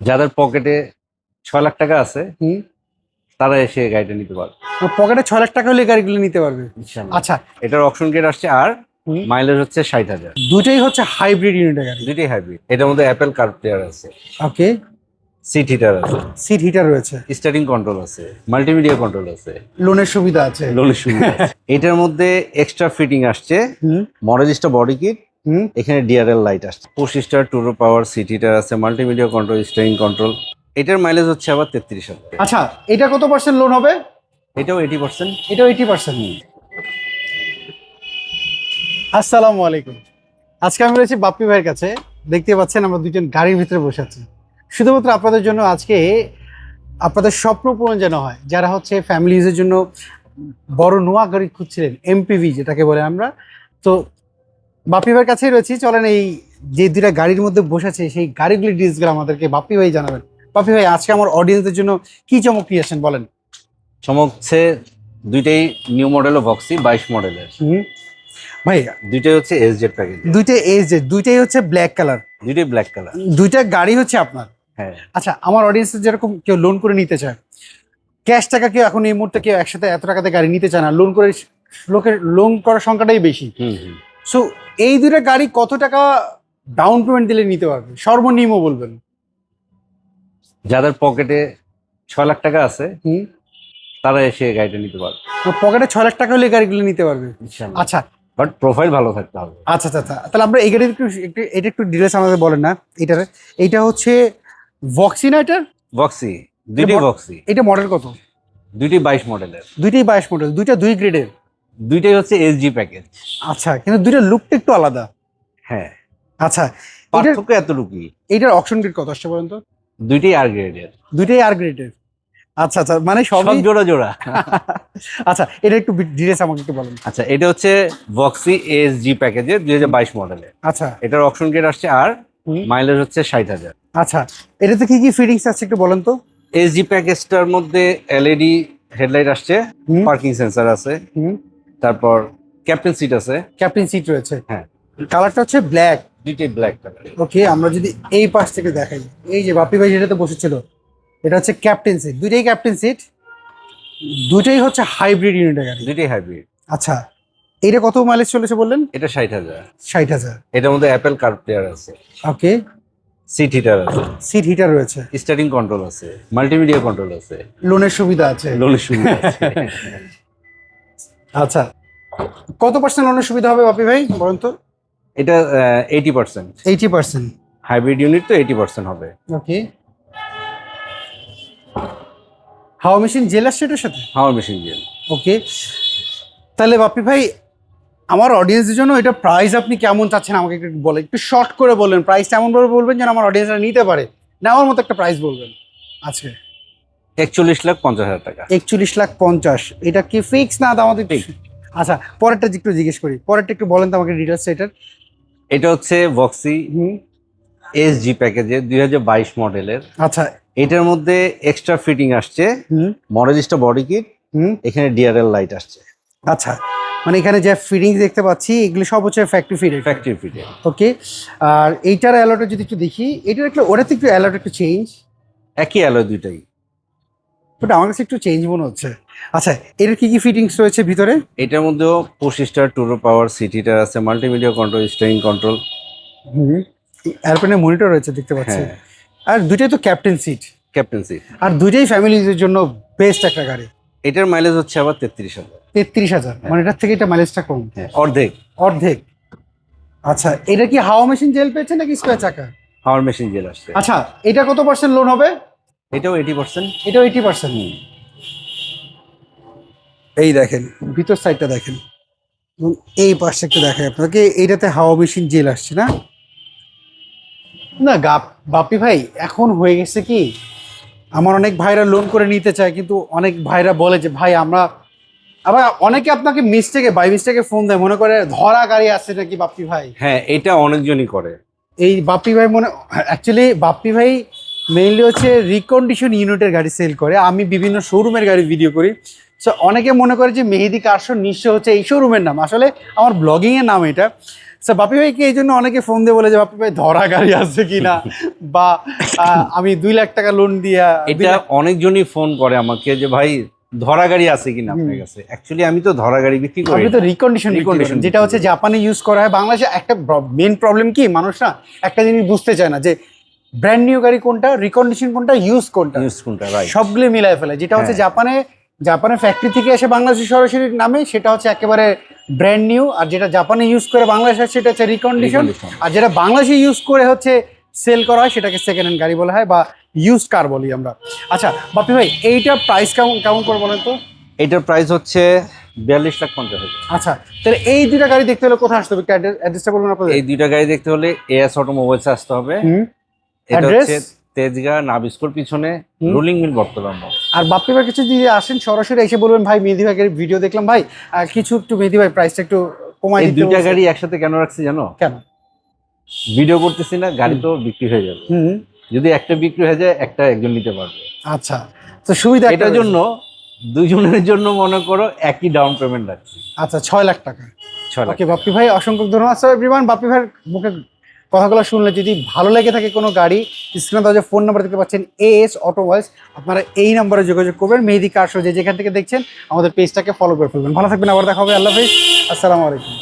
যাদের পকেটে 6 লাখ টাকা আছে হুম। তারা এসে গাড়িটা নিতে পারবে পকেটে 6 লাখ টাকা হলে গাড়িগুলো নিতে পারবে। ইনশাআল্লাহ। আচ্ছা। এটার অপশন গেট আসছে আর হুম। মাইলেজ হচ্ছে 60,000। দুটোই হচ্ছে হাইব্রিড ইউনিটের গাড়ি। দুইটাই হাইব্রিড। এটার মধ্যে অ্যাপেল কারপ্লেয়ার আছে, ওকে। সিট হিটার আছে, সিট হিটার রয়েছে, স্টারিং কন্ট্রোল আছে, মাল্টিমিডিয়া কন্ট্রোল আছে, লোনের সুবিধা আছে। লোনের সুবিধা আছে। এটার মধ্যে এক্সট্রা ফিটিং আসছে হুম। মডেলিস্টা বডি কিট, হুম। এখানে ডিআরএল লাইট আসছে, 25 টুরো পাওয়ার, সিট হিটার আছে, মাল্টিমিডিয়া কন্ট্রোল, স্টারিং কন্ট্রোল। এটার মাইলেজ হচ্ছে আবার 33,000। আচ্ছা, এটা কত পার্সেন্ট লোন হবে? এটাও 80%। এটাও 80%। আসসালামু আলাইকুম। আজকে আমি রয়েছি বাপ্পি ভাইয়ের কাছে। দেখতে পাচ্ছেন আমরা দুজন গাড়ির ভিতরে বসে আছি শুধুমাত্র আপনাদের জন্য। আজকে আপনাদের স্বপ্ন পূরণ যেন হয়, যারা হচ্ছে ফ্যামিলি ইউজের জন্য বড় নোয়া গাড়ি খুঁজছিলেন, এমপিভি যেটাকে বলে আমরা। তো বাপ্পি ভাইয়ের কাছেই রয়েছি। চলেন এই যে দুইটা গাড়ির মধ্যে বসেছে সেই গাড়িগুলির ডিটেইলসগুলো আমাদেরকে বাপ্পি ভাই জানাবেন। বাপ্পি ভাই, আজকে আমার অডিয়েন্সদের জন্য কি চমক নিয়ে আসেন বলেন। চমকছে দুইটাই নিউ মডেল ও ভক্সি 22 মডেলের। ভাই, দুইটাই হচ্ছে এসজেড প্যাকেজ, দুইটাই এজে, দুইটাই হচ্ছে ব্ল্যাক কালার, দুইটাই ব্ল্যাক কালার। দুইটা গাড়ি হচ্ছে আপনার। হ্যাঁ। আচ্ছা, আমার অডিয়েন্সে যেরকম কেউ লোন করে নিতে চায়, ক্যাশ টাকা কেউ এখন এই মুহূর্তে কেউ একসাথে এত টাকাতে গাড়ি নিতে চায় না, লোন করে লোকের লোন করার সংখ্যাটাই বেশি। সো এই দুইটা গাড়ি কত টাকা ডাউন পেমেন্ট দিলে নিতে পারবে সর্বনিম্ন বলবেন? যাদের পকেটে 6 লাখ টাকা আছে তারা এসে গাড়িটা নিতে পারবে। পকেটে 6 লাখ টাকা হলে গাড়িগুলো নিতে পারবে। ইনশাআল্লাহ। আচ্ছা। বাট প্রোফাইল ভালো থাকতে হবে। আচ্ছা আচ্ছা আচ্ছা, তাহলে আমরা এই গাড়ির এটা একটু ডিটেলস আমাদের বলেন না। এইটা হচ্ছে ভক্সি না? ভক্সি, দুইটাই ভক্সি। এটা মডেল কত? দুইটাই 22 মডেলের। দুইটাই 22 মডেল, দুইটা দুই গ্রেডের। দুইটাই হচ্ছে এসজি প্যাকেজ। আচ্ছা, কিন্তু দুইটা লুকটা একটু আলাদা। হ্যাঁ। আচ্ছা, পার্থক্য এতটুকুই। এটার অপশন গ্রেড কত আসছে বলেন তো? দুইটাই আর গ্রেডের। দুইটাই আর গ্রেডের। আচ্ছা আচ্ছা, মানে সব জোড়া জোড়া। আচ্ছা, এটা একটু ডিটেইলস আমাকে একটু বলেন। আচ্ছা, এটা হচ্ছে ভক্সি এসজি প্যাকেজের 2022 মডেলের। আচ্ছা। এটার অপশন গেট আসছে আর মাইলেজ হচ্ছে 60,000। আচ্ছা, এটাতে কি কি ফিটিংস আছে একটু বলেন তো? এসজি প্যাকেজটার মধ্যে এলইডি হেডলাইট আসছে, পার্কিং সেন্সর আছে, তারপর ক্যাপ্টেন সিট আছে। ক্যাপ্টেন সিট রয়েছে। হ্যাঁ। কালারটা হচ্ছে ব্ল্যাক। দুইটাই ব্ল্যাক কালার। ওকে, আমরা যদি এই পাশ থেকে দেখাই, এই যে বাপ্পি ভাই যেটাতে বসেছিল, এটা হচ্ছে ক্যাপ্টেন সিট। দুইটাই ক্যাপ্টেন সিট, দুইটাই হচ্ছে হাইব্রিড ইউনিটের গাড়ি। দুইটাই হাইব্রিড। আচ্ছা, এটা কত মাইলেজ চলেছে বললেন? এটা 60,000। 60,000। এটার মধ্যে অ্যাপেল কারপ্লেয়ার আছে, ওকে। সিট হিটার আছে, সিট হিটার রয়েছে, স্টারিং কন্ট্রোল আছে, মাল্টিমিডিয়া কন্ট্রোল আছে, লোনের সুবিধা আছে। লোনের সুবিধা আছে। আচ্ছা, কত পার্সেন্ট লোনের সুবিধা হবে বাপ্পি ভাই বলেন তো? এটা 80%। 80%। হাইব্রিড ইউনিট তো 80% হবে। ওকে। হাওয়া মেশিন জেল আসছে এটার সাথে? হাওয়ার মেশিন জেল। ওকে, তাহলে বাপ্পি ভাই আমার অডিয়েন্সের জন্য এটা প্রাইস আপনি কেমন চাচ্ছেন আমাকে একটু বলেন, একটু শর্ট করে বলবেন। প্রাইসটা এমনভাবে বলবেন যেন আমার অডিয়েন্সরা নিতে পারে, নেওয়ার মতো একটা প্রাইস বলবেন আজকে। 41,50,000 টাকা। 41,50,000। এটা কি ফিক্স না দামাদি? আচ্ছা, পরেরটা একটু জিজ্ঞেস করি, পরেরটা একটু বলেন তো আমাকে ডিটেলস এটার। এটা হচ্ছে ভক্সি এসজি প্যাকেজের 2022 মডেলের। আচ্ছা। এটার মধ্যে এক্সট্রা ফিটিং আসছে মডেলিস্টা বডি কিট, এখানে ডিআরএল লাইট আসছে। আচ্ছা, মানে এখানে যে ফিটিংস দেখতে পাচ্ছি এগুলো সব হচ্ছে factory fitted. Factory fitted. Okay. আর এইটার অ্যালোটা যদি একটু দেখি, এটার একটু ওটাতে একটু অ্যালোটা একটু চেঞ্জ। একই অ্যালয় দুইটাই, বাট আমার কাছে একটু চেঞ্জ মনে হচ্ছে। আচ্ছা, এটার কি কি ফিটিংস রয়েছে ভিতরে? এটার মধ্যেও 25 টুরো পাওয়ার, সিট হিটার আছে, মাল্টিমিডিয়া কন্ট্রোল, স্টিয়ারিং কন্ট্রোল, এয়ারপ্লেনের মনিটর রয়েছে দেখতে পাচ্ছি। হ্যাঁ। আর দুইটাই তো ক্যাপ্টেন সিট। Captain seat. আর দুইটাই ফ্যামিলিজের জন্য বেস্ট একটা গাড়ি। এটার মাইলেজ হচ্ছে আবার 33,000। 33,000, মানে এটার থেকে এটা মাইলেজটা কম। হ্যাঁ, অর্ধেক। অর্ধেক। আচ্ছা, এটা কি হাওয়া মেশিন জেল পেয়েছে নাকি স্কোয়ার চাকা? হাওয়ার মেশিন জেল আসছে। আচ্ছা, এটা কত পার্সেন্ট লোন হবে? এটাও 80%। এটাও 80%। এই দেখেন ভিতর সাইডটা দেখেন, এবং এই পাশে একটু দেখাই আপনাকে। এইটাতে হাওয়া মেশিন জেল আসছে না? না বাপ্পি ভাই, এখন হয়ে গেছে কি, আমার অনেক ভাইরা লোন করে নিতে চায়, কিন্তু অনেক ভাইরা বলে যে ভাই আমরা, আবার অনেকে আপনাকে বাই মিস্টেকে ফোন দেয়, মনে করে ধরা গাড়ি আছে নাকি বাপ্পি ভাই। হ্যাঁ, এটা অনেকজনই করে। এই বাপ্পি ভাই অ্যাকচুয়ালি বাপ্পি ভাই মেইনলি হচ্ছে রিকন্ডিশন ইউনিটের গাড়ি সেল করে। আমি বিভিন্ন শোরুমের গাড়ি ভিডিও করি। সো অনেকে মনে করে যে মেহেদি কারশো নিশ্চয় হচ্ছে এই শোরুমের নাম, আসলে আমার ব্লগিংয়ের নাম এটা। স্যার বাপি ভাই কি এই জন্য অনেকে ফোন দিয়ে বলে যে বাপি ভাই ধরা গাড়ি আছে কিনা বা আমি 2 লাখ টাকা লোন দিয়া এটা অনেকজনই ফোন করে আমাকে যে ভাই ধরা গাড়ি আছে কিনা আপনার কাছে। অ্যাকচুয়ালি আমি তো ধরা গাড়ি বিক্রি করি আপনি তো রিকন্ডিশন Recondition যেটা হচ্ছে জাপানে ইউজ করা হয়। বাংলাদেশে একটা মেন প্রবলেম কি, মানুষ না একটা জিনিস বুঝতে চায় না যে ব্র্যান্ড নিউ গাড়ি কোনটা, রিকন্ডিশন কোনটা, ইউজ কোনটা, ইউজ কোনটা, রাইট। সবগুলো মিলায় ফেলে। যেটা হচ্ছে জাপানের ফ্যাক্টরি থেকে এসে বাংলাদেশে সরাসরি নামে সেটা হচ্ছে একেবারে ব্র্যান্ড নিউ, আর যেটা জাপানে ইউজ করে বাংলাদেশে সেটা হচ্ছে রিকন্ডিশন, আর যেটা বাংলাদেশে ইউজ করে হচ্ছে সেল করা হয় সেটাকে সেকেন্ড হ্যান্ড গাড়ি বলা হয় বা ইউজ কার বলি আমরা। আচ্ছা বাপি ভাই এইটা প্রাইস কেমন করে বলেন তো? এটার প্রাইস হচ্ছে 42,50,000। আচ্ছা তাহলে এই দুইটা গাড়ি দেখতে হলে কোথায় আসতে হবে, অ্যাড্রেসটা বলুন আপনাদের। এই দুইটা গাড়ি দেখতে হলে এএস অটোমোবাইলস আসতে হবে। এটা Address? হচ্ছে তেজগাঁ নাভ স্কুল পিছনে রোলিং মিল বর্তমান। আর বাপ্পি ভাই কিছু যদি আসেন সরাসরি এসে বলবেন ভাই মেহেদী ভাইয়ের ভিডিও দেখলাম ভাই কিছু একটু মেহেদী ভাই প্রাইসটা একটু কমাই এই দিতে দুইটা বলছে। গাড়ি একসাথে কেন রাখছি জানো? কেন? ভিডিও করতেছি না, গাড়ি তো বিক্রি হয়ে যাবে। যদি একটা বিক্রি হয়ে যায় একটা একজন নিতে পারবে। আচ্ছা তো সুবিধা এটার জন্য দুইজনের জন্য মনে করো একই ডাউন পেমেন্ট রাখছি। আচ্ছা 6 লাখ টাকা। 6 লাখ। ওকে বাপ্পি ভাই অসংখ্য ধন্যবাদ। স্যার এভরিওয়ান বাপ্পি ভাইয়ের মুখে কথাগুলো শুনলে যদি ভালো লেগে থাকে কোনো গাড়ি, স্ক্রিনে দেওয়া যে ফোন নাম্বার দেখতে পাচ্ছেন এএস অটোমোবাইলস, আপনারা এই নম্বরে যোগাযোগ করবেন। মেহেদী কার শো যেখান থেকে দেখছেন আমাদের পেজটাকে ফলো করে ফেলবেন। ভালো থাকবেন, আবার দেখা হবে। আল্লাহ হাফেজ, আসসালামু আলাইকুম।